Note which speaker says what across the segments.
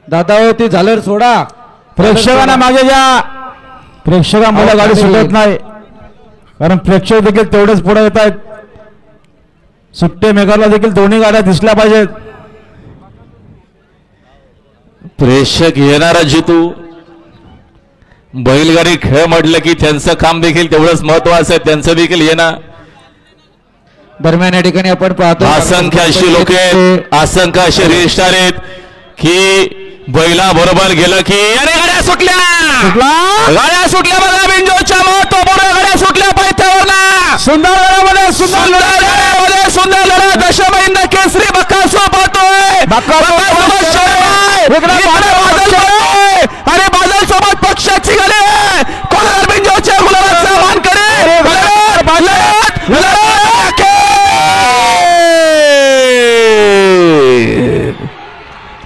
Speaker 1: दादा ते झालं सोडा,
Speaker 2: प्रेक्षकांना मागे घ्या. प्रेक्षकांमुळे गाडी सुटत नाही, कारण प्रेक्षक देखील तेवढेच पुढे येत आहेत. सुट्टे मेकरला देखील दोन्ही गाड्या दिसल्या पाहिजेत.
Speaker 3: प्रेक्षक येणारा जितू. बैलगाडी खेळ म्हटलं की त्यांचं काम देखील तेवढंच महत्वाचं आहे, त्यांचं देखील येणं.
Speaker 1: दरम्यान या ठिकाणी आपण पाहतो
Speaker 3: असंख्य अशी लोक आहेत, असंख्य असे रजिस्ट्रार आहेत की बैला बरोबर गेलं की अरे गाड्या सुटल्या, गाड्या सुटल्या बघा. बिंजोरच्या महत्वपूर्ण गाड्या सुटल्या पायथ्यावरनं.
Speaker 2: सुंदर लढामध्ये
Speaker 3: सुंदर लढा. दशमहिंद केसरी बकासूर पाहतोय. आणि बादल सोबत पक्षाची गाडी कोणाला बिंजोरच्या गुलाबाचा मान करे.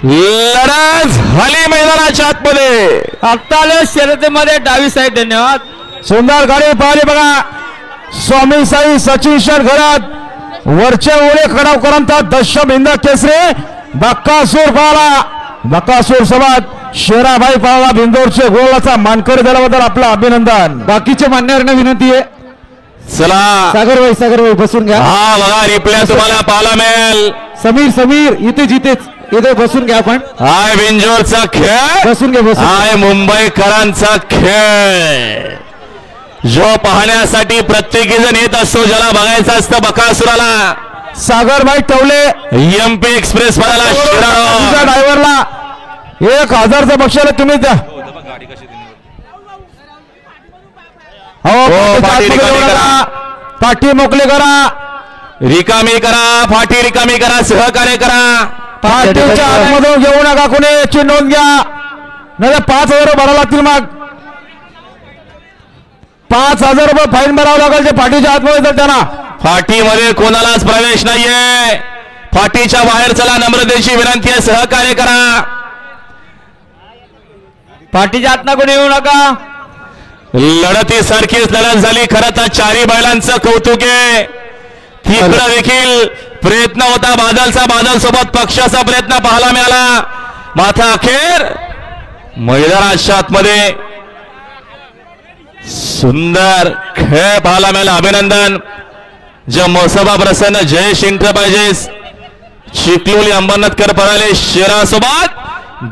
Speaker 3: लढा झाली मैदानाच्या आतमध्ये.
Speaker 4: आत्ता शर्यतीमध्ये डावी साईड. धन्यवाद.
Speaker 2: सुंदर गाडी पाहिली बघा. स्वामी साई सचिन शेठ घरात वरचे ओळे खडावकरांचा दशमहिंद केसरी बक्कासूर पाहला. बक्कासूर सोबत शेराभाई पाहला. बिंदोरचे गोलाचा मानकरी दिल्याबद्दल आपलं अभिनंदन.
Speaker 1: बाकीच्या मान्यवरांना विनंती आहे,
Speaker 3: चला
Speaker 1: सागर भाई बसून घ्या.
Speaker 3: हा बघा रिप्ले तुम्हाला पाहायला मिळेल.
Speaker 1: समीर इथेच इथे बसून घ्या. आपण
Speaker 3: हाय बिंजोरचा खेळ,
Speaker 1: बसून घ्या.
Speaker 3: हाय मुंबईकरांचा खेळ, जो पाहण्यासाठी प्रत्येकी जण येत असतो, ज्याला बघायचं असतं बकासुराला.
Speaker 2: सागरभाई टवले
Speaker 3: एमपी एक्सप्रेस वाला
Speaker 2: ड्रायव्हरला 1000चं बक्षीस तुम्ही द्या. पाठी मोकळी करा,
Speaker 3: रिकामी करा, फाटी रिकामी करा, सहकार्य करा.
Speaker 2: पाठीच्या आतमधून घेऊ नका कोणी, याची नोंद घ्या. नाही 5000 भरावं लागतील. मग 5000 रुपये फाईन भरावं लागेल जे पाठीच्या आतमध्ये तर त्यांना.
Speaker 3: फाटीमध्ये कोणालाच प्रवेश नाहीये. फाटीच्या बाहेर चला, नम्रतेची विनंती आहे, सहकार्य करा.
Speaker 4: पाठीच्या आतनं कोणी येऊ नका.
Speaker 3: लढती सारखीच लढत झाली. खरं तर चारी बैलांचं कौतुक आहे. तिकडं देखील प्रयत्न होता बादलचा, बादल सोबत पक्षाचा प्रयत्न पाहायला मिळाला. माथा अखेर मैदानाच्या आतमध्ये सुंदर खेळ पाहायला मिळाला. अभिनंदन. जमोसभा प्रसन्न जयेश एंटरप्राइजेस चिखलोली अंबरनाथकर पराले शेरासोबत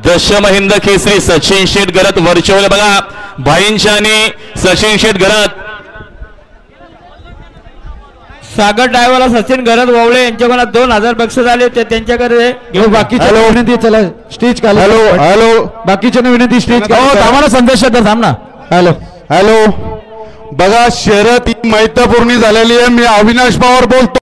Speaker 3: दशमहिंद केसरी सचिन शेठ गरत व्हर्च्युअल बघा. भाईंच्या आणि सचिन शेठ गरत.
Speaker 4: सागर ड्रायव्हरला सचिन गरज वावळे यांच्याकडून 2000 बक्षीस आले होते, त्यांच्याकडे
Speaker 1: बाकीच्या विनंती. चला स्टेज का.
Speaker 2: हॅलो
Speaker 1: बाकीच्या विनंती स्टेज
Speaker 2: आम्हाला संदेश थांब ना.
Speaker 5: हॅलो बघा, शर्यत मैत्रीपूर्ण झालेली आहे. मी अविनाश पवार बोलतो.